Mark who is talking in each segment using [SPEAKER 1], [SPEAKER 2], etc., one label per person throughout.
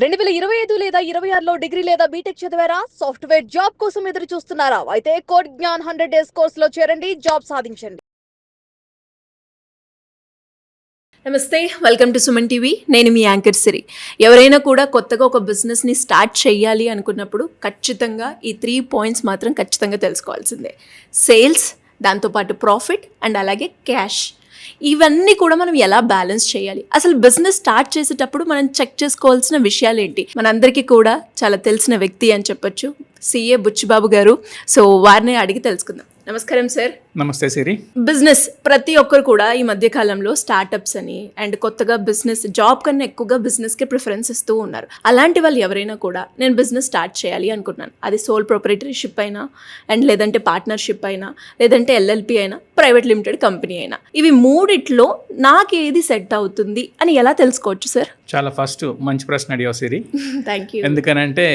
[SPEAKER 1] 2025 లేదా 26లో డిగ్రీ లేదా బీటెక్ చదివారా? సాఫ్ట్‌వేర్ జాబ్ కోసం ఎదురు చూస్తున్నారా? అయితే కోడ్ జ్ఞాన్ 100 డేస్ కోర్సులో చేరండి, జాబ్ సాధించండి.
[SPEAKER 2] నమస్తే, వెల్కమ్ టు సుమన్ టీవీ. నేను మీ యాంకర్ సిరి. ఎవరైనా కూడా కొత్తగా ఒక బిజినెస్ని స్టార్ట్ చేయాలి అనుకున్నప్పుడు ఖచ్చితంగా ఈ 3 పాయింట్స్ మాత్రం ఖచ్చితంగా తెలుసుకోవాల్సిందే. సేల్స్, దాంతోపాటు ప్రాఫిట్ అండ్ అలాగే క్యాష్. ఇవన్నీ కూడా మనం ఎలా బ్యాలెన్స్ చేయాలి, అసలు బిజినెస్ స్టార్ట్ చేసేటప్పుడు మనం చెక్ చేసుకోవాల్సిన విషయాలు ఏంటి? మనందరికీ కూడా చాలా తెలిసిన వ్యక్తి అని చెప్పొచ్చు, సిఏ బుచ్చిబాబు గారు. సో వారిని అడిగి తెలుసుకుందాం. నమస్కారం సార్.
[SPEAKER 3] నమస్తే సిరి.
[SPEAKER 2] బిజినెస్ ప్రతి ఒక్కరు కూడా ఈ మధ్య కాలంలో స్టార్టప్స్ అని అండ్ కొత్తగా బిజినెస్ జాబ్ కన్నా ఎక్కువగా బిజినెస్కి ప్రిఫరెన్స్ ఇస్తూ ఉన్నారు. అలాంటి వాళ్ళు ఎవరైనా కూడా నేను బిజినెస్ స్టార్ట్ చేయాలి అనుకుంటున్నాను, అది సోల్ ప్రొపరేటరీషిప్ అయినా అండ్ లేదంటే పార్ట్నర్షిప్ అయినా లేదంటే ఎల్ఎల్పి అయినా ప్రైవేట్ లిమిటెడ్ కంపెనీ అయినా, ఇవి మూడిట్లో నాకు ఏది సెట్ అవుతుంది అని ఎలా తెలుసుకోవచ్చు సార్?
[SPEAKER 3] చాలా ఫస్ట్ మంచి ప్రశ్న అడిగావు సిరి.
[SPEAKER 2] Thank you.
[SPEAKER 3] ఎందుకనంటే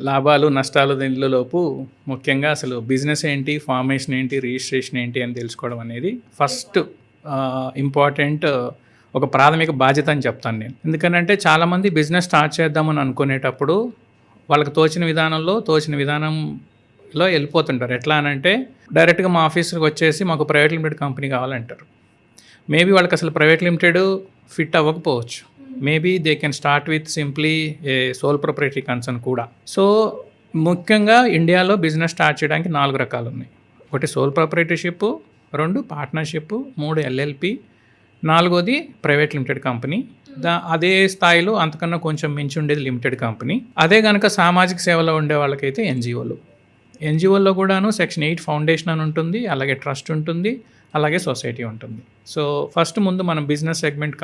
[SPEAKER 3] లాభాలు నష్టాలు దీనిలోపు ముఖ్యంగా అసలు బిజినెస్ ఏంటి, ఫార్మేషన్ ఏంటి, రిజిస్ట్రేషన్ ఏంటి అని తెలుసుకోవడం అనేది ఫస్ట్ ఇంపార్టెంట్, ఒక ప్రాథమిక బాధ్యత అని చెప్తాను నేను. ఎందుకనంటే చాలామంది బిజినెస్ స్టార్ట్ చేద్దామని అనుకునేటప్పుడు వాళ్ళకి తోచిన విధానంలో వెళ్ళిపోతుంటారు. ఎట్లా అనంటే డైరెక్ట్గా మా ఆఫీస్కి వచ్చేసి మాకు ప్రైవేట్ లిమిటెడ్ కంపెనీ కావాలంటారు. మేబీ వాళ్ళకి అసలు ప్రైవేట్ లిమిటెడ్ ఫిట్ అవ్వకపోవచ్చు. Maybe they can start with simply a sole proprietary concern కూడా. సో ముఖ్యంగా ఇండియాలో బిజినెస్ స్టార్ట్ చేయడానికి 4 రకాలు ఉన్నాయి. ఒకటి సోల్ ప్రొపరేటర్షిప్, 2 పార్ట్నర్షిప్, 3 ఎల్ఎల్పి, 4ది ప్రైవేట్ లిమిటెడ్ కంపెనీ. అదే స్థాయిలో అంతకన్నా కొంచెం మించి ఉండేది లిమిటెడ్ కంపెనీ. అదే కనుక సామాజిక సేవలో ఉండే వాళ్ళకైతే ఎన్జిఓలో కూడాను సెక్షన్ 8 ఫౌండేషన్ అని ఉంటుంది, అలాగే ట్రస్ట్ ఉంటుంది, అలాగే సొసైటీ ఉంటుంది. సో ఫస్ట్ ముందు మనం బిజినెస్ సెగ్మెంట్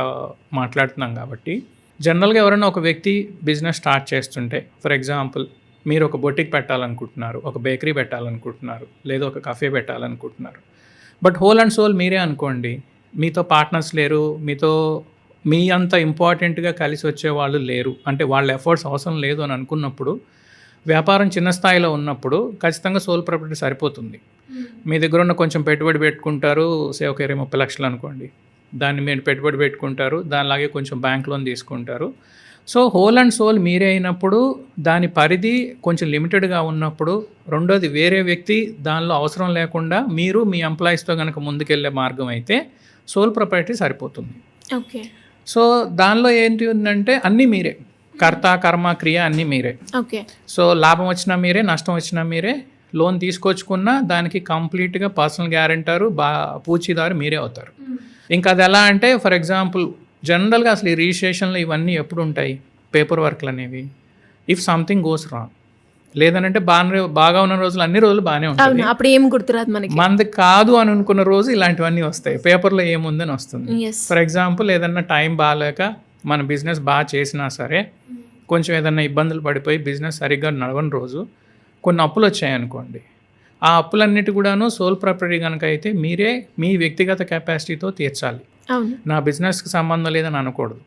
[SPEAKER 3] మాట్లాడుతున్నాం కాబట్టి జనరల్గా ఎవరైనా ఒక వ్యక్తి బిజినెస్ స్టార్ట్ చేస్తుంటే, ఫర్ ఎగ్జాంపుల్ మీరు ఒక బొటిక్ పెట్టాలనుకుంటున్నారు, ఒక బేకరీ పెట్టాలనుకుంటున్నారు, లేదా ఒక కఫే పెట్టాలనుకుంటున్నారు. బట్ హోల్ అండ్ సోల్ మీరే అనుకోండి, మీతో పార్ట్నర్స్ లేరు, మీ అంత ఇంపార్టెంట్గా కలిసి వచ్చే వాళ్ళు లేరు, అంటే వాళ్ళ ఎఫర్ట్స్ అవసరం లేదు అని అనుకున్నప్పుడు, వ్యాపారం చిన్న స్థాయిలో ఉన్నప్పుడు ఖచ్చితంగా సోల్ ప్రొపరేటరీ సరిపోతుంది. మీ దగ్గర ఉన్న కొంచెం పెట్టుబడి పెట్టుకుంటారు, ఒక 20-30 లక్షలు అనుకోండి, దాన్ని మీరు పెట్టుబడి పెట్టుకుంటారు, దానిలాగే కొంచెం బ్యాంక్ లోన్ తీసుకుంటారు. సో హోల్ అండ్ సోల్ మీరే అయినప్పుడు, దాని పరిధి కొంచెం లిమిటెడ్గా ఉన్నప్పుడు, రెండోది వేరే వ్యక్తి దానిలో అవసరం లేకుండా మీరు మీ ఎంప్లాయీస్తో కనుక ముందుకెళ్ళే మార్గం అయితే సోల్ ప్రొపరేటరీ సరిపోతుంది.
[SPEAKER 2] ఓకే.
[SPEAKER 3] సో దానిలో ఏంటి ఉందంటే అన్నీ మీరే, కర్త కర్మ క్రియ అన్నీ మీరే.
[SPEAKER 2] ఓకే.
[SPEAKER 3] సో లాభం వచ్చినా మీరే, నష్టం వచ్చినా మీరే, లోన్ తీసుకొచ్చుకున్నా దానికి కంప్లీట్గా పర్సనల్ గ్యారెంటారు, పూచీదారు మీరే అవుతారు. ఇంకా అది ఎలా అంటే, ఫర్ ఎగ్జాంపుల్ జనరల్గా అసలు ఈ రిజిస్ట్రేషన్లు ఇవన్నీ ఎప్పుడు ఉంటాయి, పేపర్ వర్క్లు అనేవి. ఇఫ్ సంథింగ్ గోస్ రాంగ్, లేదనంటే బాగా ఉన్న రోజులు అన్ని రోజులు బాగానే ఉంటాయి,
[SPEAKER 2] అప్పుడు ఏం గుర్తురాదు
[SPEAKER 3] మనది కాదు అని అనుకున్న రోజు ఇలాంటివన్నీ వస్తాయి, పేపర్లో ఏముందని వస్తుంది. ఫర్ ఎగ్జాంపుల్ ఏదన్నా టైం బాగాలేక మన బిజినెస్ బాగా చేసినా సరే కొంచెం ఏదన్నా ఇబ్బందులు పడిపోయి బిజినెస్ సరిగ్గా నడవని రోజు కొన్ని అప్పులు వచ్చాయనుకోండి, ఆ అప్పులన్నిటి కూడాను సోల్ ప్రొపరేటరీ కనుక అయితే మీరే మీ వ్యక్తిగత కెపాసిటీతో తీర్చాలి. నా బిజినెస్కి సంబంధం లేదని అనకూడదు.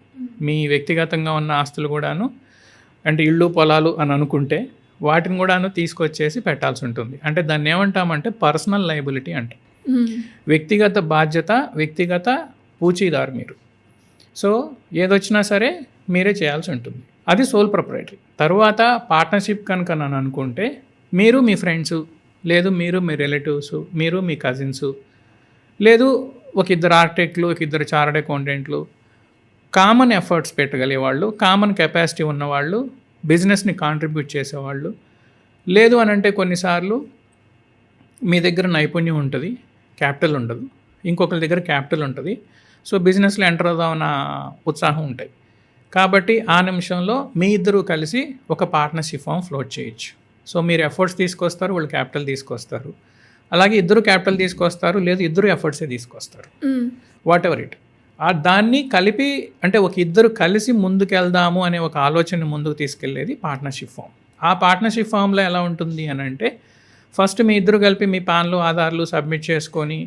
[SPEAKER 3] మీ వ్యక్తిగతంగా ఉన్న ఆస్తులు కూడాను, అంటే ఇళ్ళు పొలాలు అని అనుకుంటే వాటిని కూడాను తీసుకొచ్చేసి పెట్టాల్సి ఉంటుంది. అంటే దాన్ని ఏమంటామంటే పర్సనల్ లయబిలిటీ అంటే వ్యక్తిగత బాధ్యత, వ్యక్తిగత పూచీదారు మీరు. సో ఏదొచ్చినా సరే మీరే చేయాల్సి ఉంటుంది, అది సోల్ ప్రొపరేటరీ. తర్వాత పార్ట్నర్షిప్ కనుక నన్ను అనుకుంటే, మీరు మీ ఫ్రెండ్స్, లేదు మీరు మీ రిలేటివ్స్, మీరు మీ కజిన్స్, లేదు ఒక 2 ఆర్కిటెక్ట్లు, ఒక 2 చార్టర్డ్ అకౌంటెంట్లు, కామన్ ఎఫర్ట్స్ పెట్టగలిగేవాళ్ళు, కామన్ కెపాసిటీ ఉన్నవాళ్ళు, బిజినెస్ని కాంట్రిబ్యూట్ చేసేవాళ్ళు. లేదు అని అంటే కొన్నిసార్లు మీ దగ్గర నైపుణ్యం ఉంటుంది, క్యాపిటల్ ఉండదు, ఇంకొకరి దగ్గర క్యాపిటల్ ఉంటుంది, సో బిజినెస్లో ఎంటర్ అవుదామన్న ఉత్సాహం ఉంటాయి. కాబట్టి ఆ నిమిషంలో మీ ఇద్దరు కలిసి ఒక పార్ట్నర్షిప్ ఫామ్ ఫ్లోట్ చేయొచ్చు. సో మీరు ఎఫర్ట్స్ తీసుకొస్తారు, వాళ్ళు క్యాపిటల్ తీసుకొస్తారు, అలాగే ఇద్దరు క్యాపిటల్ తీసుకొస్తారు, లేదు ఇద్దరు ఎఫర్ట్సే తీసుకొస్తారు, వాట్ ఎవర్ ఇట్. దాన్ని కలిపి, అంటే ఒక ఇద్దరు కలిసి ముందుకెళ్దాము అనే ఒక ఆలోచన ముందుకు తీసుకెళ్లేది పార్ట్నర్షిప్ ఫామ్. ఆ పార్ట్నర్షిప్ ఫామ్లో ఎలా ఉంటుంది అని అంటే, ఫస్ట్ మీ ఇద్దరు కలిపి మీ పాన్లు ఆధార్లు సబ్మిట్ చేసుకొని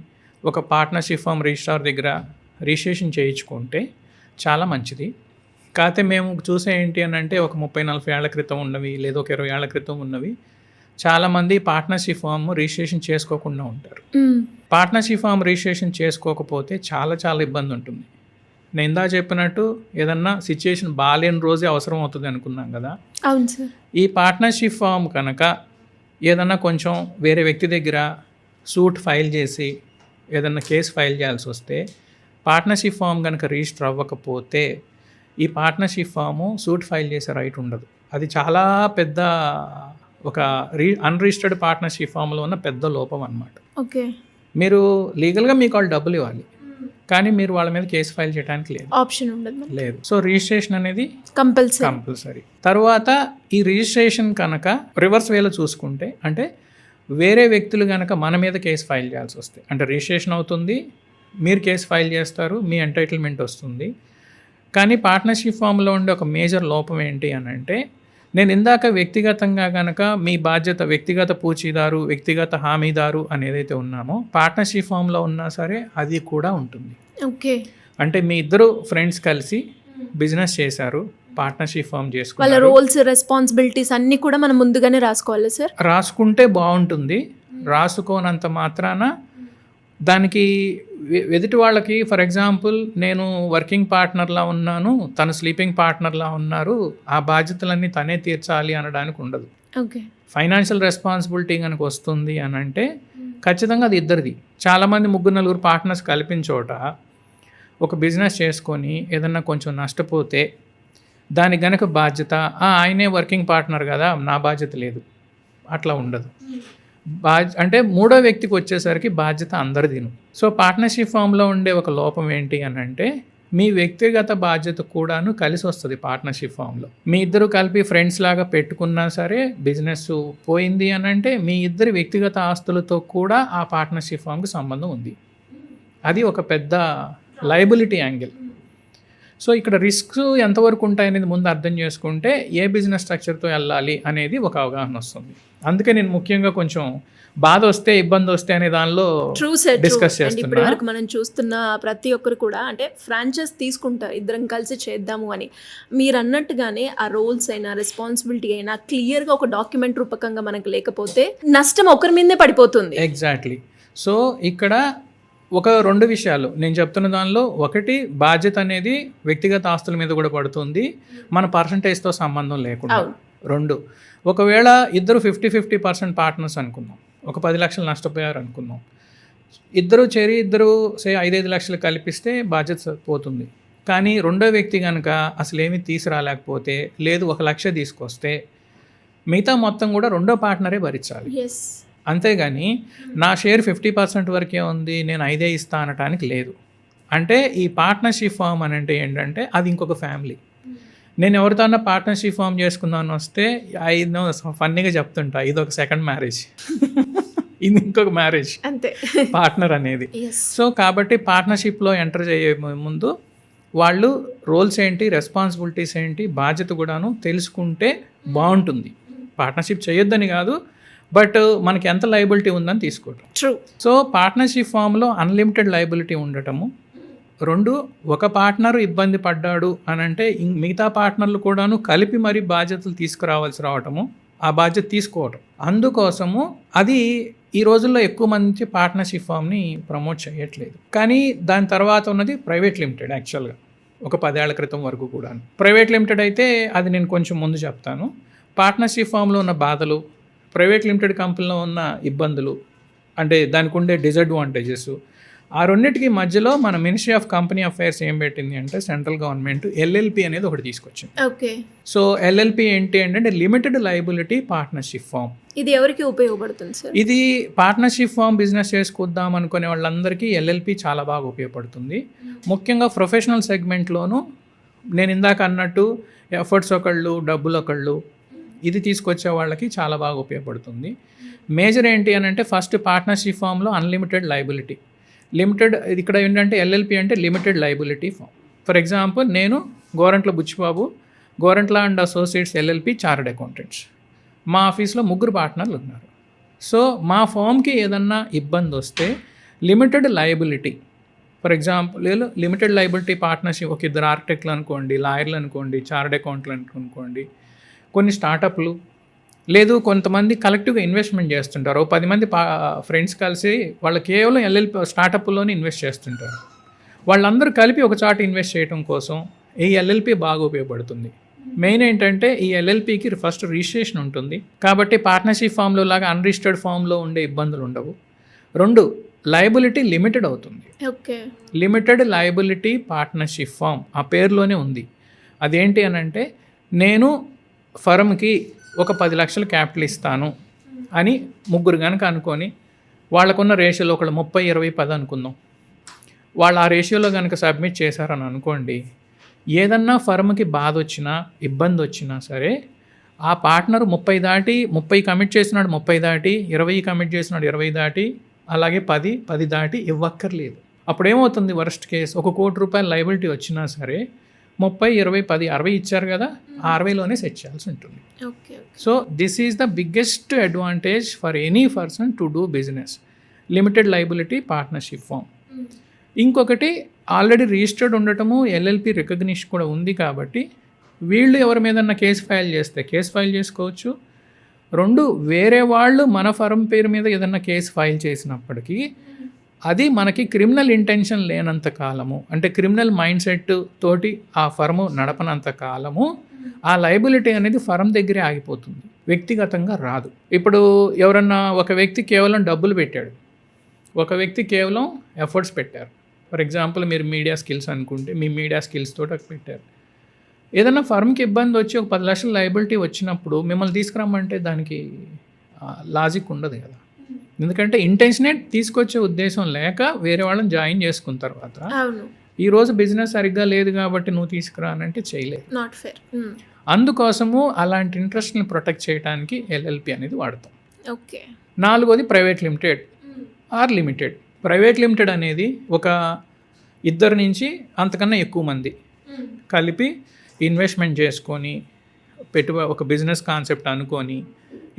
[SPEAKER 3] ఒక పార్ట్నర్షిప్ ఫామ్ రిజిస్ట్రార్ దగ్గర రిజిస్ట్రేషన్ చేయించుకుంటే చాలా మంచిది. కాకపోతే మేము చూసే ఏంటి అని అంటే, ఒక 30-40 ఏళ్ల క్రితం ఉన్నవి, లేదా ఒక 20 ఏళ్ల క్రితం ఉన్నవి, చాలామంది పార్ట్నర్షిప్ ఫామ్ రిజిస్ట్రేషన్ చేసుకోకుండా ఉంటారు. పార్ట్నర్షిప్ ఫామ్ రిజిస్ట్రేషన్ చేసుకోకపోతే చాలా చాలా ఇబ్బంది ఉంటుంది. నేను ఇందా చెప్పినట్టు ఏదన్నా సిచ్యుయేషన్ బాగాలేని రోజే అవసరం అవుతుంది అనుకున్నాం కదా.
[SPEAKER 2] అవును సార్.
[SPEAKER 3] ఈ పార్ట్నర్షిప్ ఫామ్ కనుక ఏదన్నా కొంచెం వేరే వ్యక్తి దగ్గర సూట్ ఫైల్ చేసి ఏదన్నా కేసు ఫైల్ చేయాల్సి వస్తే పార్ట్నర్షిప్ ఫామ్ కనుక రిజిస్టర్ అవ్వకపోతే ఈ పార్ట్నర్షిప్ ఫాము సూట్ ఫైల్ చేసే రైట్ ఉండదు. అది చాలా పెద్ద ఒక అన్రిజిస్టర్డ్ పార్ట్నర్షిప్ ఫామ్లో ఉన్న పెద్ద లోపం అన్నమాట.
[SPEAKER 2] ఓకే.
[SPEAKER 3] మీరు లీగల్గా మీకు వాళ్ళు డబ్బులు ఇవ్వాలి, కానీ మీరు వాళ్ళ మీద కేసు ఫైల్ చేయడానికి
[SPEAKER 2] ఆప్షన్ ఉండదు.
[SPEAKER 3] లేదు. సో రిజిస్ట్రేషన్ అనేది
[SPEAKER 2] కంపల్సరీ.
[SPEAKER 3] తర్వాత ఈ రిజిస్ట్రేషన్ కనుక రివర్స్ వేలో చూసుకుంటే, అంటే వేరే వ్యక్తులు కనుక మన మీద కేసు ఫైల్ చేయాల్సి వస్తే, అంటే రిజిస్ట్రేషన్ అవుతుంది, మీరు కేసు ఫైల్ చేస్తారు, మీ ఎంటైటిల్మెంట్ వస్తుంది. కానీ పార్ట్నర్షిప్ ఫామ్లో ఉండే ఒక మేజర్ లోపం ఏంటి అని అంటే, నేను ఇందాక వ్యక్తిగతంగా కనుక మీ బాధ్యత వ్యక్తిగత పూచీదారు, వ్యక్తిగత హామీదారు అని ఏదైతే ఉన్నామో పార్ట్నర్షిప్ ఫామ్లో ఉన్నా సరే అది కూడా ఉంటుంది.
[SPEAKER 2] ఓకే.
[SPEAKER 3] అంటే మీ ఇద్దరు ఫ్రెండ్స్ కలిసి బిజినెస్ చేశారు, పార్ట్నర్షిప్ ఫామ్
[SPEAKER 2] వాళ్ళ
[SPEAKER 3] చేసుకున్నారు.
[SPEAKER 2] రోల్స్ రెస్పాన్సిబిలిటీస్ అన్నీ కూడా మనం ముందుగానే రాసుకోవాలి సార్.
[SPEAKER 3] రాసుకుంటే బాగుంటుంది. రాసుకోనంత మాత్రాన దానికి ఎదుటి వాళ్ళకి, ఫర్ ఎగ్జాంపుల్ నేను వర్కింగ్ పార్ట్నర్లా ఉన్నాను, తను స్లీపింగ్ పార్ట్నర్లా ఉన్నారు, ఆ బాధ్యతలన్నీ తనే తీర్చాలి అనడానికి ఉండదు.
[SPEAKER 2] ఓకే.
[SPEAKER 3] ఫైనాన్షియల్ రెస్పాన్సిబిలిటీ కనుక వస్తుంది అని అంటే ఖచ్చితంగా అది ఇద్దరిది. చాలామంది 3-4 పార్ట్నర్స్ కలిపిన చోట ఒక బిజినెస్ చేసుకొని ఏదన్నా కొంచెం నష్టపోతే దానికి గనక బాధ్యత ఆయనే వర్కింగ్ పార్ట్నర్ కదా నా బాధ్యత లేదు, అట్లా ఉండదు. అంటే మూడో వ్యక్తికి వచ్చేసరికి బాధ్యత అందరిదిను. సో పార్ట్నర్షిప్ ఫామ్లో ఉండే ఒక లోపం ఏంటి అని అంటే, మీ వ్యక్తిగత బాధ్యత కూడాను కలిసి వస్తుంది పార్ట్నర్షిప్ ఫామ్లో. మీ ఇద్దరు కలిపి ఫ్రెండ్స్ లాగా పెట్టుకున్నా సరే బిజినెస్ పోయింది అని అంటే మీ ఇద్దరి వ్యక్తిగత ఆస్తులతో కూడా ఆ పార్ట్నర్షిప్ ఫామ్కి సంబంధం ఉంది. అది ఒక పెద్ద లయబిలిటీ యాంగిల్. సో ఇక్కడ రిస్క్స్ ఎంతవరకు ఉంటాయనేది ముందు అర్థం చేసుకుంటే ఏ బిజినెస్ స్ట్రక్చర్తో వెళ్ళాలి అనేది ఒక అవగాహన వస్తుంది. అందుకే నేను ముఖ్యంగా కొంచెం బాధ వస్తే ఇబ్బంది వస్తే అనే దానిలో డిస్కస్ చేస్తున్నా.
[SPEAKER 2] ఇప్పటి వరకు మనం చూస్తున్న ప్రతి ఒక్కరు కూడా అంటే ఫ్రాంచైజ్ తీసుకుంటారు ఇద్దరం కలిసి చేద్దాము అని. మీరు అన్నట్టుగానే ఆ రోల్స్ అయినా రెస్పాన్సిబిలిటీ అయినా క్లియర్గా ఒక డాక్యుమెంట్ రూపకంగా మనకు లేకపోతే నష్టం ఒకరి మీదే పడిపోతుంది.
[SPEAKER 3] ఎగ్జాక్ట్లీ. సో ఇక్కడ ఒక 2 విషయాలు నేను చెప్తున్న దానిలో, ఒకటి బాధ్యత అనేది వ్యక్తిగత ఆస్తుల మీద కూడా పడుతుంది, మన పర్సంటేజ్తో సంబంధం లేకుండా. 2, ఒకవేళ ఇద్దరు 50-50% పార్ట్నర్స్ అనుకుందాం, ఒక 10 లక్షలు నష్టపోయారు అనుకుందాం, ఇద్దరు 5-5 లక్షలు కల్పిస్తే బాధ్యత పోతుంది. కానీ రెండో వ్యక్తి కనుక అసలు ఏమీ తీసుకురాలేకపోతే, లేదు 1 లక్ష తీసుకొస్తే మిగతా మొత్తం కూడా రెండో పార్ట్నరే భరించాలి. అంతేగాని నా షేర్ 50% వరకే ఉంది, నేను 5 ఇస్తా అనటానికి లేదు. అంటే ఈ పార్ట్నర్షిప్ ఫామ్ అని అంటే ఏంటంటే అది ఇంకొక ఫ్యామిలీ. నేను ఎవరితో అన్న పార్ట్నర్షిప్ ఫామ్ చేసుకుందామని వస్తే ఫన్నీగా చెప్తుంటా, ఇది ఒక సెకండ్ మ్యారేజ్, ఇది ఇంకొక మ్యారేజ్
[SPEAKER 2] అంతే
[SPEAKER 3] పార్ట్నర్ అనేది. సో కాబట్టి పార్ట్నర్షిప్లో ఎంటర్ చేయే ముందు వాళ్ళు రోల్స్ ఏంటి, రెస్పాన్సిబిలిటీస్ ఏంటి, బాధ్యత కూడాను తెలుసుకుంటే బాగుంటుంది. పార్ట్నర్షిప్ చేయొద్దని కాదు, బట్ మనకి ఎంత లయబిలిటీ ఉందని తీసుకోవటం.
[SPEAKER 2] ట్రూ.
[SPEAKER 3] సో పార్ట్నర్షిప్ ఫామ్లో అన్లిమిటెడ్ లయబిలిటీ ఉండటము. 2, ఒక పార్ట్నర్ ఇబ్బంది పడ్డాడు అని అంటే మిగతా పార్ట్నర్లు కూడాను కలిపి మరి బాధ్యతలు తీసుకురావాల్సి రావటము, ఆ బాధ్యత తీసుకోవటం. అందుకోసము అది ఈ రోజుల్లో ఎక్కువ మంది పార్ట్నర్షిప్ ఫామ్ని ప్రమోట్ చేయట్లేదు. కానీ దాని తర్వాత ఉన్నది ప్రైవేట్ లిమిటెడ్. యాక్చువల్గా ఒక 10 ఏళ్ల క్రితం వరకు కూడా ప్రైవేట్ లిమిటెడ్ అయితే అది నేను కొంచెం ముందు చెప్తాను. పార్ట్నర్షిప్ ఫామ్లో ఉన్న బాధలు, ప్రైవేట్ లిమిటెడ్ కంపెనీలో ఉన్న ఇబ్బందులు, అంటే దానికి ఉండే డిసడ్వాంటేజెస్, ఆ రెండింటికి మధ్యలో మన మినిస్ట్రీ ఆఫ్ కంపెనీ అఫైర్స్ ఏం పెట్టింది అంటే సెంట్రల్ గవర్నమెంట్ LLP అనేది ఒకటి తీసుకొచ్చింది.
[SPEAKER 2] ఓకే.
[SPEAKER 3] సో LLP ఏంటి అంటే లిమిటెడ్ లయబిలిటీ పార్ట్నర్షిప్ ఫామ్.
[SPEAKER 2] ఇది ఎవరికి ఉపయోగపడుతుంది సార్?
[SPEAKER 3] ఇది పార్ట్నర్షిప్ ఫామ్ బిజినెస్ చేసుకుందాం అనుకునే వాళ్ళందరికీ LLP చాలా బాగా ఉపయోగపడుతుంది. ముఖ్యంగా ప్రొఫెషనల్ సెగ్మెంట్లోనూ నేను ఇందాక అన్నట్టు ఎఫర్ట్స్ ఒకళ్ళు, డబ్బులు ఒకళ్ళు, ఇది తీసుకొచ్చే వాళ్ళకి చాలా బాగా ఉపయోగపడుతుంది. మేజర్ ఏంటి అని అంటే ఫస్ట్ పార్ట్నర్షిప్ ఫామ్లో అన్లిమిటెడ్ లయబిలిటీ. లిమిటెడ్ ఇక్కడ ఏంటంటే LLP అంటే limited liability firm. For example నేను Gorantla Buchibabu, Gorantla and associates LLP chartered accountants. మా ఆఫీస్లో 3 పార్ట్నర్లు ఉన్నారు. సో మా ఫామ్కి ఏదన్నా ఇబ్బంది వస్తే limited liability, for example limited liability partnership, ఒక 2 ఆర్కిటెక్ట్లు అనుకోండి, లాయర్లు అనుకోండి, చార్టర్డ్ అకౌంట్లు అనుకోండి, కొన్ని స్టార్టప్లు, లేదు కొంతమంది కలెక్టివ్గా ఇన్వెస్ట్మెంట్ చేస్తుంటారు. 10 మంది ఫ్రెండ్స్ కలిసి వాళ్ళు కేవలం LLP స్టార్టప్లోనే ఇన్వెస్ట్ చేస్తుంటారు. వాళ్ళందరూ కలిపి ఒక చాట ఇన్వెస్ట్ చేయడం కోసం ఈ ఎల్ఎల్పి బాగా ఉపయోగపడుతుంది. మెయిన్ ఏంటంటే ఈ ఎల్ఎల్పికి ఫస్ట్ రిజిస్ట్రేషన్ ఉంటుంది కాబట్టి పార్ట్నర్షిప్ ఫామ్లో లాగా అన్రిజిస్టర్డ్ ఫామ్లో ఉండే ఇబ్బందులు ఉండవు. 2, లయబిలిటీ లిమిటెడ్ అవుతుంది.
[SPEAKER 2] Okay,
[SPEAKER 3] limited liability partnership firm ఆ పేరులోనే ఉంది. అదేంటి అని అంటే, నేను ఫర్మ్కి ఒక 10 లక్షలు క్యాపిటల్ ఇస్తాను అని ముగ్గురు కనుక అనుకొని వాళ్ళకున్న రేషియోలో ఒకళ్ళు 30, 20, 10 అనుకుందాం. వాళ్ళు ఆ రేషియోలో కనుక సబ్మిట్ చేశారని అనుకోండి, ఏదన్నా ఫర్మ్కి బాధ వచ్చినా ఇబ్బంది వచ్చినా సరే ఆ పార్ట్నర్ 30 కమిట్ చేసినాడు 30 దాటి, 20 కమిట్ చేసినాడు 20 దాటి, అలాగే 10 దాటి ఇవ్వక్కర్లేదు. అప్పుడు ఏమవుతుంది, వర్స్ట్ కేస్ ₹1 కోటి లయబిలిటీ వచ్చినా సరే 30, 20, 10, 60 ఇచ్చారు కదా, ఆ 60లోనే సెట్ చేయాల్సి ఉంటుంది. So this is the biggest advantage for any person to do business, limited liability partnership firm. ఇంకొకటి, ఆల్రెడీ రిజిస్టర్డ్ ఉండటము, ఎల్ఎల్పి రికగ్నిషన్ కూడా ఉంది కాబట్టి వీళ్ళు ఎవరి మీదన్నా కేసు ఫైల్ చేస్తే కేసు ఫైల్ చేసుకోవచ్చు. 2, వేరే వాళ్ళు మన ఫర్మ్ పేరు మీద ఏదన్నా కేసు ఫైల్ చేసినప్పటికీ అది మనకి క్రిమినల్ ఇంటెన్షన్ లేనంత కాలము, అంటే క్రిమినల్ మైండ్ సెట్ తోటి ఆ ఫర్మ్ నడపనంత కాలము ఆ లయబిలిటీ అనేది ఫర్మ్ దగ్గరే ఆగిపోతుంది, వ్యక్తిగతంగా రాదు. ఇప్పుడు ఎవరన్నా ఒక వ్యక్తి కేవలం డబ్బులు పెట్టాడు, ఒక వ్యక్తి కేవలం ఎఫర్ట్స్ పెట్టారు. ఫర్ ఎగ్జాంపుల్ మీరు మీడియా స్కిల్స్ అనుకుంటే మీ మీడియా స్కిల్స్ తోటి పెట్టారు. ఏదైనా ఫర్మ్కి ఇబ్బంది వచ్చి ఒక 10 లక్షల లయబిలిటీ వచ్చినప్పుడు మిమ్మల్ని తీసుకురమ్మంటే దానికి లాజిక్ ఉండదు కదా, ఎందుకంటే ఇంటెన్షనే తీసుకొచ్చే ఉద్దేశం లేక వేరే వాళ్ళని జాయిన్ చేసుకున్న తర్వాత ఈరోజు బిజినెస్ సరిగ్గా లేదు కాబట్టి నువ్వు తీసుకురానంటే చేయలేదు,
[SPEAKER 2] నాట్ ఫేర్.
[SPEAKER 3] అందుకోసము అలాంటి ఇంట్రెస్ట్ని ప్రొటెక్ట్ చేయడానికి ఎల్ఎల్పి అనేది వాడతాం.
[SPEAKER 2] ఓకే.
[SPEAKER 3] 4వది private limited or limited. Private limited అనేది ఒక 2 నుంచి అంతకన్నా ఎక్కువ మంది కలిపి ఇన్వెస్ట్మెంట్ చేసుకొని ఒక బిజినెస్ కాన్సెప్ట్ అనుకొని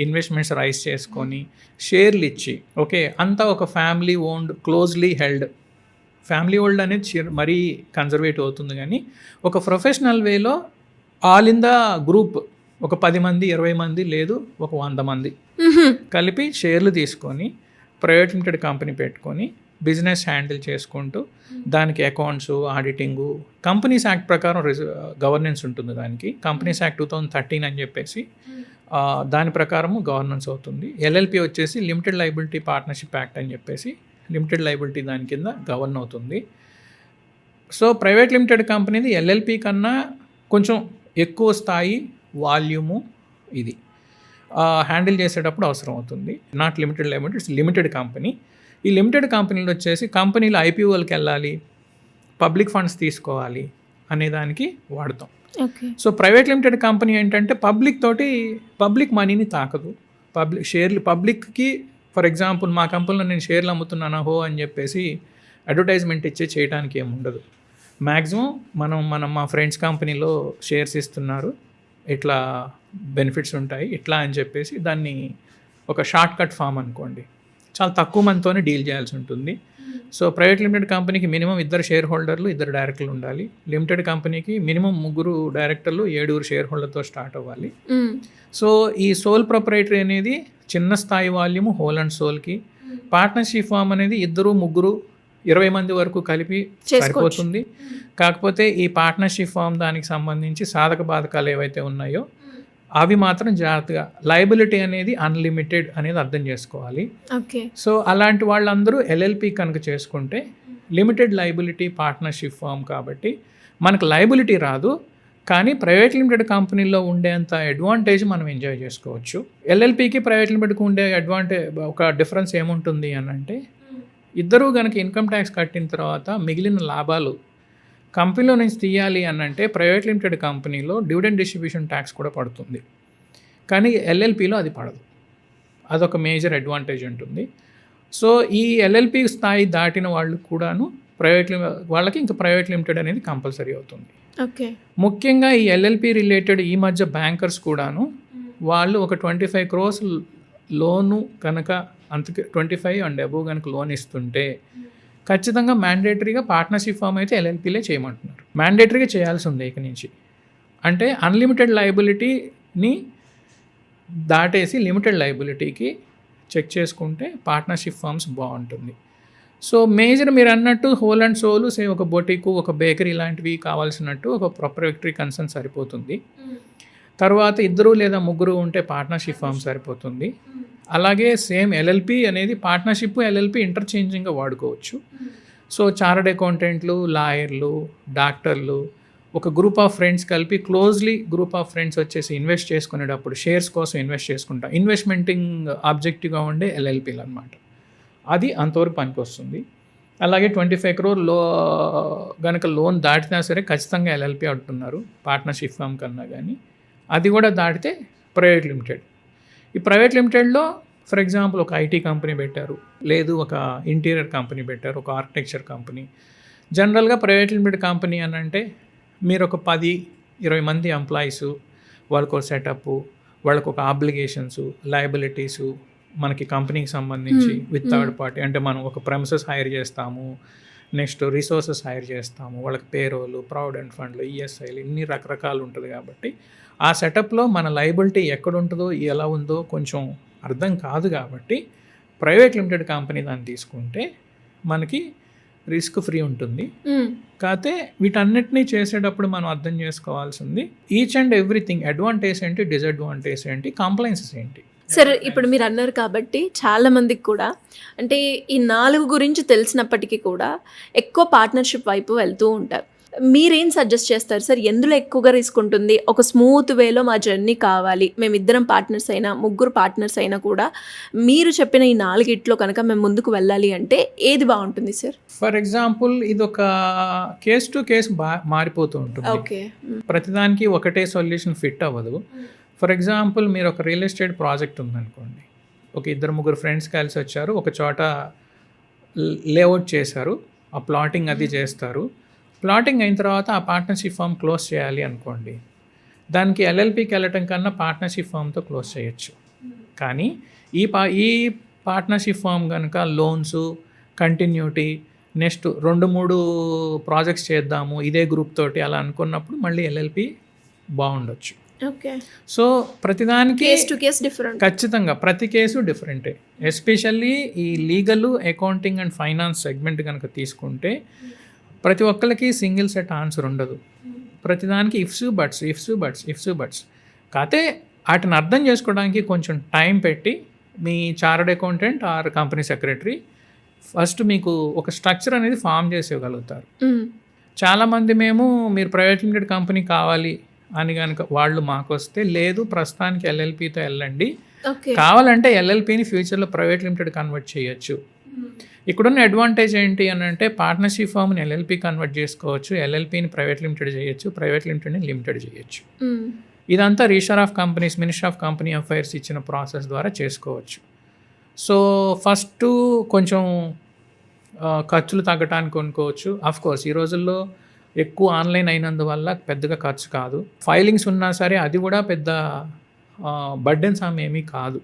[SPEAKER 3] ఇన్వెస్ట్మెంట్స్ రైజ్ చేసుకొని షేర్లు ఇచ్చి, ఓకే, అంతా ఒక family owned closely held. Family old అనేది మరీ కన్జర్వేటివ్ అవుతుంది, కానీ ఒక ప్రొఫెషనల్ వేలో ఆల్ ఇన్ ద గ్రూప్ ఒక 10 మంది 20 మంది లేదు ఒక 100 మంది కలిపి షేర్లు తీసుకొని ప్రైవేట్ లిమిటెడ్ కంపెనీ పెట్టుకొని బిజినెస్ హ్యాండిల్ చేసుకుంటూ దానికి అకౌంట్స్, ఆడిటింగు, కంపెనీస్ యాక్ట్ ప్రకారం గవర్నెన్స్ ఉంటుంది. దానికి కంపెనీస్ యాక్ట్ 2013 అని చెప్పేసి దాని ప్రకారము గవర్నెన్స్ అవుతుంది. ఎల్ఎల్పి వచ్చేసి లిమిటెడ్ లయబిలిటీ పార్ట్నర్షిప్ యాక్ట్ అని చెప్పేసి లిమిటెడ్ లయబిలిటీ దాని కింద గవర్న్ అవుతుంది. సో ప్రైవేట్ లిమిటెడ్ కంపెనీది ఎల్ఎల్పి కన్నా కొంచెం ఎక్కువ స్థాయి వాల్యూము ఇది హ్యాండిల్ చేసేటప్పుడు అవసరం అవుతుంది. Not limited liability, it's limited company. ఈ లిమిటెడ్ కంపెనీలు వచ్చేసి కంపెనీలు ఐపీఓలకి వెళ్ళాలి, పబ్లిక్ ఫండ్స్ తీసుకోవాలి అనే దానికి వాడతాం. సో ప్రైవేట్ లిమిటెడ్ కంపెనీ ఏంటంటే పబ్లిక్ మనీని తాకదు. పబ్లిక్కి ఫర్ ఎగ్జాంపుల్ మా కంపెనీలో నేను షేర్లు అమ్ముతున్నాను హో అని చెప్పేసి అడ్వర్టైజ్మెంట్ చేయడానికి ఏమి ఉండదు. మ్యాక్సిమం మనం మా ఫ్రెండ్స్ కంపెనీలో షేర్స్ ఇస్తున్నారు, ఇట్లా బెనిఫిట్స్ ఉంటాయి ఇట్లా అని చెప్పేసి దాన్ని ఒక షార్ట్ కట్ ఫామ్ అనుకోండి, చాలా తక్కువ మందితోనే డీల్ చేయాల్సి ఉంటుంది. సో ప్రైవేట్ లిమిటెడ్ కంపెనీకి మినిమం 2 షేర్ హోల్డర్లు 2 డైరెక్టర్లు ఉండాలి. లిమిటెడ్ కంపెనీకి మినిమం 3 డైరెక్టర్లు 7 షేర్ హోల్డర్తో స్టార్ట్ అవ్వాలి. సో ఈ సోల్ ప్రొపరైటరీ అనేది చిన్న స్థాయి వాల్యూము హోల్ అండ్ సోల్కి. పార్ట్నర్షిప్ ఫామ్ అనేది 2, 3, 20 మంది వరకు కలిపి సరిపోతుంది. కాకపోతే ఈ పార్ట్నర్షిప్ ఫామ్ దానికి సంబంధించి సాధక బాధకాలు ఏవైతే ఉన్నాయో అవి మాత్రం జాగ్రత్తగా, లయబిలిటీ అనేది అన్లిమిటెడ్ అనేది అర్థం చేసుకోవాలి.
[SPEAKER 2] ఓకే.
[SPEAKER 3] సో అలాంటి వాళ్ళందరూ ఎల్ఎల్పి కనుక చేసుకుంటే లిమిటెడ్ లయబిలిటీ పార్ట్నర్షిప్ ఫామ్ కాబట్టి మనకు లయబిలిటీ రాదు, కానీ ప్రైవేట్ లిమిటెడ్ కంపెనీలో ఉండేంత అడ్వాంటేజ్ మనం ఎంజాయ్ చేసుకోవచ్చు. ఎల్ఎల్పికి ప్రైవేట్ లిమిటెడ్కి ఉండే ఒక డిఫరెన్స్ ఏముంటుంది అని అంటే, ఇద్దరూ కనుక ఇన్కమ్ ట్యాక్స్ కట్టిన తర్వాత మిగిలిన లాభాలు కంపెనీలో నుంచి తీయాలి అని అంటే ప్రైవేట్ లిమిటెడ్ కంపెనీలో డివిడెండ్ డిస్ట్రిబ్యూషన్ ట్యాక్స్ కూడా పడుతుంది, కానీ ఎల్ఎల్పిలో అది పడదు. అదొక మేజర్ అడ్వాంటేజ్ ఉంటుంది. సో ఈ ఎల్ఎల్పి స్థాయి దాటిన వాళ్ళు కూడాను వాళ్ళకి ఇంకా ప్రైవేట్ లిమిటెడ్ అనేది కంపల్సరీ అవుతుంది.
[SPEAKER 2] ఓకే.
[SPEAKER 3] ముఖ్యంగా ఈ ఎల్ఎల్పి రిలేటెడ్ ఈ మధ్య బ్యాంకర్స్ కూడాను వాళ్ళు ఒక 25 crores లోను కనుక అంతకు 25 అండ్ అబోవ్ కనుక లోన్ ఇస్తుంటే ఖచ్చితంగా మ్యాండేటరీగా పార్ట్నర్షిప్ ఫామ్ అయితే ఎల్ఎల్పీలే చేయమంటున్నారు. మ్యాండేటరీగా చేయాల్సి ఉంది ఇక నుంచి. అంటే అన్లిమిటెడ్ లయబిలిటీని దాటేసి లిమిటెడ్ లయబిలిటీకి చెక్ చేసుకుంటే పార్ట్నర్షిప్ ఫామ్స్ బాగుంటుంది. సో మేజర్ మీరు అన్నట్టు హోల్ అండ్ సోల్ సే ఒక బొటికు ఒక బేకరీ లాంటివి కావాల్సినట్టు ఒక ప్రొప్రైటరీ కన్సర్న్ సరిపోతుంది. తర్వాత 2 లేదా 3 ఉంటే పార్ట్నర్షిప్ ఫామ్ సరిపోతుంది. అలాగే సేమ్ ఎల్ఎల్పి అనేది పార్ట్నర్షిప్ ఎల్ఎల్పి ఇంటర్చేంజింగ్గా వాడుకోవచ్చు. సో చార్టర్డ్ అకౌంటెంట్లు, లాయర్లు, డాక్టర్లు, ఒక గ్రూప్ ఆఫ్ ఫ్రెండ్స్ కలిపి క్లోజ్లీ గ్రూప్ ఆఫ్ ఫ్రెండ్స్ వచ్చేసి ఇన్వెస్ట్ చేసుకునేటప్పుడు షేర్స్ కోసం ఇన్వెస్ట్ చేసుకుంటాం. ఇన్వెస్ట్మెంటింగ్ ఆబ్జెక్టివ్గా ఉండే ఎల్ఎల్పీలు అనమాట. అది అంతవరకు పనికి వస్తుంది. అలాగే 25 crore కనుక లోన్ దాటినా సరే ఖచ్చితంగా ఎల్ఎల్పి అంటున్నారు పార్ట్నర్షిప్ ఫామ్ కన్నా. కానీ అది కూడా దాటితే ప్రైవేట్ లిమిటెడ్. ఈ ప్రైవేట్ లిమిటెడ్లో ఫర్ ఎగ్జాంపుల్ ఒక ఐటీ కంపెనీ పెట్టారు, లేదు ఒక ఇంటీరియర్ కంపెనీ పెట్టారు, ఒక ఆర్కిటెక్చర్ కంపెనీ. జనరల్గా ప్రైవేట్ లిమిటెడ్ కంపెనీ అని అంటే మీరు ఒక 10-20 మంది ఎంప్లాయీసు, వాళ్ళకు ఒక సెటప్, వాళ్ళకు ఒక ఆబ్లిగేషన్స్, లయబిలిటీసు, మనకి కంపెనీకి సంబంధించి విత్ థర్డ్ పార్టీ అంటే మనం ఒక ప్రెమిసెస్ హైర్ చేస్తాము, నెక్స్ట్ రిసోర్సెస్ హైర్ చేస్తాము, వాళ్ళకి పేరోలు, ప్రావిడెంట్ ఫండ్లు, ఈఎస్ఐలు, ఇన్ని రకరకాలు ఉంటుంది. కాబట్టి ఆ సెటప్లో మన లయబిలిటీ ఎక్కడ ఉంటుందో ఎలా ఉందో కొంచెం అర్థం కాదు. కాబట్టి ప్రైవేట్ లిమిటెడ్ కంపెనీ దాన్ని తీసుకుంటే మనకి రిస్క్ ఫ్రీ ఉంటుంది. కాకపోతే వీటన్నిటినీ చేసేటప్పుడు మనం అర్థం చేసుకోవాల్సింది ఈచ్ అండ్ ఎవ్రీథింగ్, అడ్వాంటేజ్ ఏంటి, డిసడ్వాంటేజ్ ఏంటి, కంప్లైన్సెస్ ఏంటి.
[SPEAKER 2] సరే, ఇప్పుడు మీరు అన్నారు కాబట్టి చాలా మందికి కూడా అంటే ఈ 4 గురించి తెలిసినప్పటికీ కూడా ఎక్కువ పార్ట్నర్షిప్ వైపు వెళ్తూ ఉంటారు. మీరేం సజెస్ట్ చేస్తారు సార్? ఎందులో ఎక్కువగా రిస్క్ ఉంటుంది? ఒక స్మూత్ వేలో మా జర్నీ కావాలి, మేమిద్దరం పార్ట్నర్స్ అయినా 3 పార్ట్నర్స్ అయినా కూడా మీరు చెప్పిన ఈ 4 కనుక మేము ముందుకు వెళ్ళాలి అంటే ఏది బాగుంటుంది సార్?
[SPEAKER 3] ఫర్ ఎగ్జాంపుల్ ఇది ఒక కేస్ టు కేసు మారిపోతూ ఉంటుంది.
[SPEAKER 2] ఓకే,
[SPEAKER 3] ప్రతిదానికి ఒకటే సొల్యూషన్ ఫిట్ అవ్వదు. ఫర్ ఎగ్జాంపుల్ మీరు ఒక రియల్ ఎస్టేట్ ప్రాజెక్ట్ ఉందనుకోండి, ఒక 2-3 ఫ్రెండ్స్ కలిసి వచ్చారు, ఒక చోట లేఅవుట్ చేశారు, ఆ ప్లాటింగ్ అది చేస్తారు. ప్లాటింగ్ అయిన తర్వాత ఆ పార్ట్నర్షిప్ ఫామ్ క్లోజ్ చేయాలి అనుకోండి, దానికి ఎల్ఎల్పికి వెళ్ళటం కన్నా పార్ట్నర్షిప్ ఫామ్తో క్లోజ్ చేయొచ్చు. కానీ ఈ పార్ట్నర్షిప్ ఫామ్ కనుక లోన్స్, కంటిన్యూటీ, నెక్స్ట్ 2-3 ప్రాజెక్ట్స్ చేద్దాము ఇదే గ్రూప్ తోటి అలా అనుకున్నప్పుడు మళ్ళీ ఎల్ఎల్పి బాగుండొచ్చు.
[SPEAKER 2] ఓకే.
[SPEAKER 3] సో ప్రతిదానికి
[SPEAKER 2] కేస్ టు కేస్ డిఫరెంట్,
[SPEAKER 3] ఖచ్చితంగా ప్రతి కేసు డిఫరెంటే. ఎస్పెషల్లీ ఈ legal, accounting and finance segment కనుక తీసుకుంటే ప్రతి ఒక్కరికి సింగిల్ సెట్ ఆన్సర్ ఉండదు. ప్రతిదానికి ఇఫ్స్ బట్స్. కాకపోతే వాటిని అర్థం చేసుకోవడానికి కొంచెం టైం పెట్టి మీ chartered accountant or company secretary first మీకు ఒక స్ట్రక్చర్ అనేది ఫామ్ చేసేయగలుగుతారు. చాలామంది మీరు ప్రైవేట్ లిమిటెడ్ కంపెనీ కావాలి అని కనుక వాళ్ళు మాకు వస్తే, లేదు ప్రస్తుతానికి ఎల్ఎల్పితో వెళ్ళండి, కావాలంటే ఎల్ఎల్పిని ఫ్యూచర్లో ప్రైవేట్ లిమిటెడ్ కన్వర్ట్ చేయొచ్చు. ఇక్కడున్న అడ్వాంటేజ్ ఏంటి అని అంటే పార్ట్నర్షిప్ ఫామ్ని ఎల్ఎల్పి కన్వర్ట్ చేసుకోవచ్చు, ఎల్ఎల్పిని ప్రైవేట్ లిమిటెడ్ చేయొచ్చు, ప్రైవేట్ లిమిటెడ్ని లిమిటెడ్ చేయొచ్చు. ఇదంతా register of companies, ministry of company affairs ఇచ్చిన ప్రాసెస్ ద్వారా చేసుకోవచ్చు. సో ఫస్ట్ కొంచెం ఖర్చులు తగ్గటానికి కొనుక్కోవచ్చు. ఆఫ్కోర్స్ ఈ రోజుల్లో ఎక్కువ ఆన్లైన్ అయినందువల్ల పెద్దగా ఖర్చు కాదు. ఫైలింగ్స్ ఉన్నా సరే అది కూడా పెద్ద బర్డెన్స్ ఏమీ కాదు.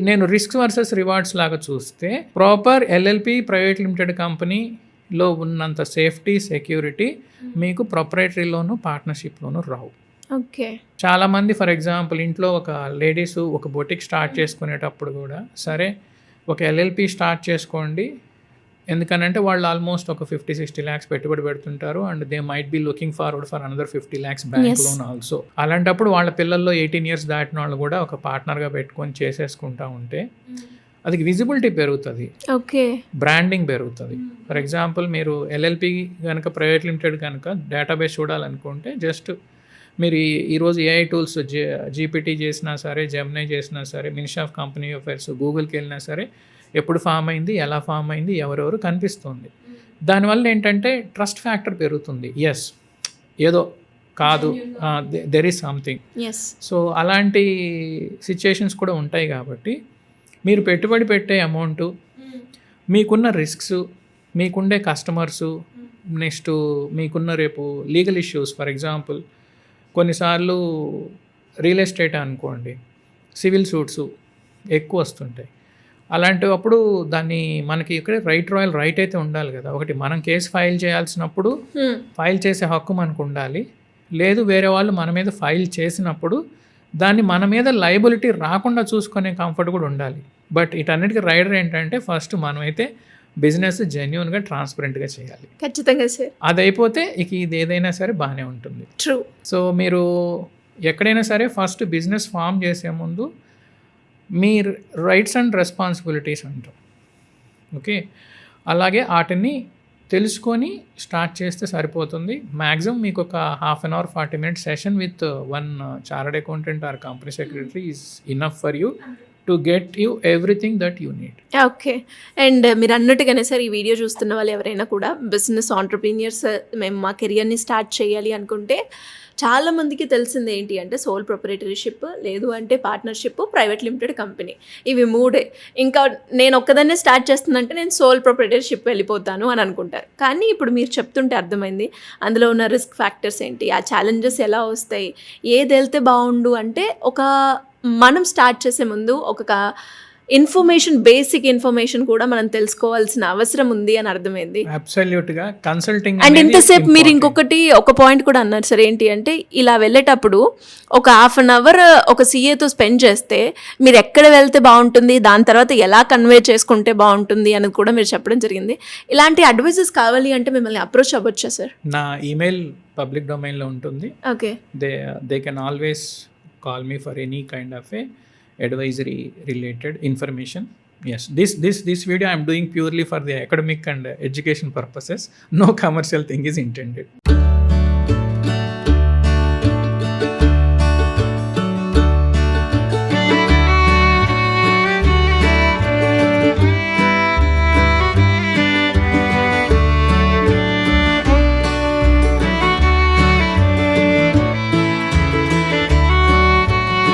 [SPEAKER 3] నేను రిస్క్ వర్సెస్ రివార్డ్స్ లాగా చూస్తే ప్రాపర్ ఎల్ఎల్పి ప్రైవేట్ లిమిటెడ్ కంపెనీలో ఉన్నంత సేఫ్టీ, సెక్యూరిటీ మీకు ప్రొప్రైటరీలోను పార్ట్నర్షిప్లోనూ రావు.
[SPEAKER 2] ఓకే.
[SPEAKER 3] చాలామంది ఫర్ ఎగ్జాంపుల్ ఇంట్లో ఒక లేడీస్ ఒక బొటిక్ స్టార్ట్ చేసుకునేటప్పుడు కూడా సరే ఒక ఎల్ఎల్పి స్టార్ట్ చేసుకోండి, ఎందుకనంటే వాళ్ళు ఆల్మోస్ట్ ఒక 50-60 lakhs పెట్టుబడి పెడుతుంటారు and they might be looking forward for another 50 lakhs bank loan also. అలాంటప్పుడు వాళ్ళ పిల్లల్లో 18 years దాటిన వాళ్ళు కూడా ఒక పార్ట్నర్గా పెట్టుకొని చేసేసుకుంటా ఉంటే అది విజిబిలిటీ పెరుగుతుంది,
[SPEAKER 2] ఓకే,
[SPEAKER 3] బ్రాండింగ్ పెరుగుతుంది. ఫర్ ఎగ్జాంపుల్ మీరు ఎల్ఎల్పి కనుక ప్రైవేట్ లిమిటెడ్ కనుక డేటాబేస్ చూడాలనుకుంటే జస్ట్ మీరు ఈరోజు ఏఐ టూల్స్ జీపీటీ చేసినా సరే, జెమినీ చేసినా సరే, మినిస్ట్రీ ఆఫ్ కంపెనీ అఫైర్స్, గూగుల్కి వెళ్ళినా సరే ఎప్పుడు ఫామ్ అయింది, ఎలా ఫామ్ అయింది, ఎవరెవరు కనిపిస్తుంది. దానివల్ల ఏంటంటే ట్రస్ట్ ఫ్యాక్టర్ పెరుగుతుంది. ఎస్ ఏదో కాదు, దెర్ ఈజ్ సంథింగ్. సో అలాంటి సిచ్యుయేషన్స్ కూడా ఉంటాయి. కాబట్టి మీరు పెట్టుబడి పెట్టే అమౌంట్, మీకున్న రిస్క్స్, మీకుండే కస్టమర్సు, నెక్స్ట్ మీకున్న రేపు లీగల్ ఇష్యూస్. ఫర్ ఎగ్జాంపుల్ కొన్నిసార్లు రియల్ ఎస్టేట్ అనుకోండి, సివిల్ సూట్స్ ఎక్కువ వస్తుంటాయి. అలాంటప్పుడు దాన్ని మనకి ఇక్కడ రాయల్ రైట్ అయితే ఉండాలి కదా. ఒకటి మనం కేసు ఫైల్ చేయాల్సినప్పుడు ఫైల్ చేసే హక్కు మనకు ఉండాలి, లేదు వేరే వాళ్ళు మన మీద ఫైల్ చేసినప్పుడు దాన్ని మన మీద లయబిలిటీ రాకుండా చూసుకునే కంఫర్ట్ కూడా ఉండాలి. బట్ వీటన్నిటికీ రైడర్ ఏంటంటే ఫస్ట్ మనమైతే బిజినెస్ జెన్యున్గా ట్రాన్స్పరెంట్గా చేయాలి.
[SPEAKER 2] ఖచ్చితంగా సార్.
[SPEAKER 3] అది అయిపోతే ఇక ఇది ఏదైనా సరే బాగానే ఉంటుంది.
[SPEAKER 2] ట్రూ.
[SPEAKER 3] సో మీరు ఎక్కడైనా సరే ఫస్ట్ బిజినెస్ ఫామ్ చేసే ముందు మీ రైట్స్ అండ్ రెస్పాన్సిబిలిటీస్ అంటాం. ఓకే, అలాగే వాటిని తెలుసుకొని స్టార్ట్ చేస్తే సరిపోతుంది. మ్యాక్సిమం మీకు ఒక 1/2 hour 40 minutes session with one chartered accountant or company secretary is enough for you to get you everything that you need.
[SPEAKER 2] Okay. And మీరు అన్నట్టుగానే సార్, ఈ వీడియో చూస్తున్న వాళ్ళు ఎవరైనా కూడా బిజినెస్ ఆంటర్ప్రీనియర్స్, మేము మా కెరియర్ని స్టార్ట్ చేయాలి అనుకుంటే చాలామందికి తెలిసింది ఏంటి అంటే సోల్ ప్రొపరేటరీషిప్, లేదు అంటే పార్ట్నర్షిప్, ప్రైవేట్ లిమిటెడ్ కంపెనీ. ఇవి మూడే. ఇంకా నేను ఒక్కదాన్నే స్టార్ట్ చేస్తుందంటే నేను సోల్ ప్రొపరేటర్షిప్ వెళ్ళిపోతాను అని అనుకుంటారు. కానీ ఇప్పుడు మీరు చెప్తుంటే అర్థమైంది అందులో ఉన్న రిస్క్ ఫ్యాక్టర్స్ ఏంటి, ఆ ఛాలెంజెస్ ఎలా వస్తాయి, ఏది వెళ్తే బాగుండు అంటే మనం స్టార్ట్ చేసే ముందు ఒక ఇన్ఫర్మేషన్, బేసిక్ ఇన్ఫర్మేషన్ కూడా మనం తెలుసుకోవాల్సిన అవసరం ఉంది అని అర్థమైంది.
[SPEAKER 3] అబ్సల్యూట్గా కన్సల్టింగ్.
[SPEAKER 2] అండ్ ఇంతసేపు మీరు ఒక పాయింట్ కూడా అన్నారు సార్, ఏంటి అంటే ఇలా వెళ్ళేటప్పుడు ఒక 1/2 hour ఒక సీఏతో స్పెండ్ చేస్తే మీరు ఎక్కడ వెళ్తే బాగుంటుంది, దాని తర్వాత ఎలా కన్వే చేసుకుంటే బాగుంటుంది అనేది కూడా మీరు చెప్పడం జరిగింది. ఇలాంటి అడ్వైజెస్ కావాలి అంటే మిమ్మల్ని అప్రోచ్ అవ్వచ్చా సార్?
[SPEAKER 3] నా ఈమెయిల్ పబ్లిక్ డొమైన్లో ఉంటుంది.
[SPEAKER 2] Okay.
[SPEAKER 3] They can always call me for any kind of a advisory related information. Yes, this video I am doing purely for the academic and education purposes. No commercial thing is intended.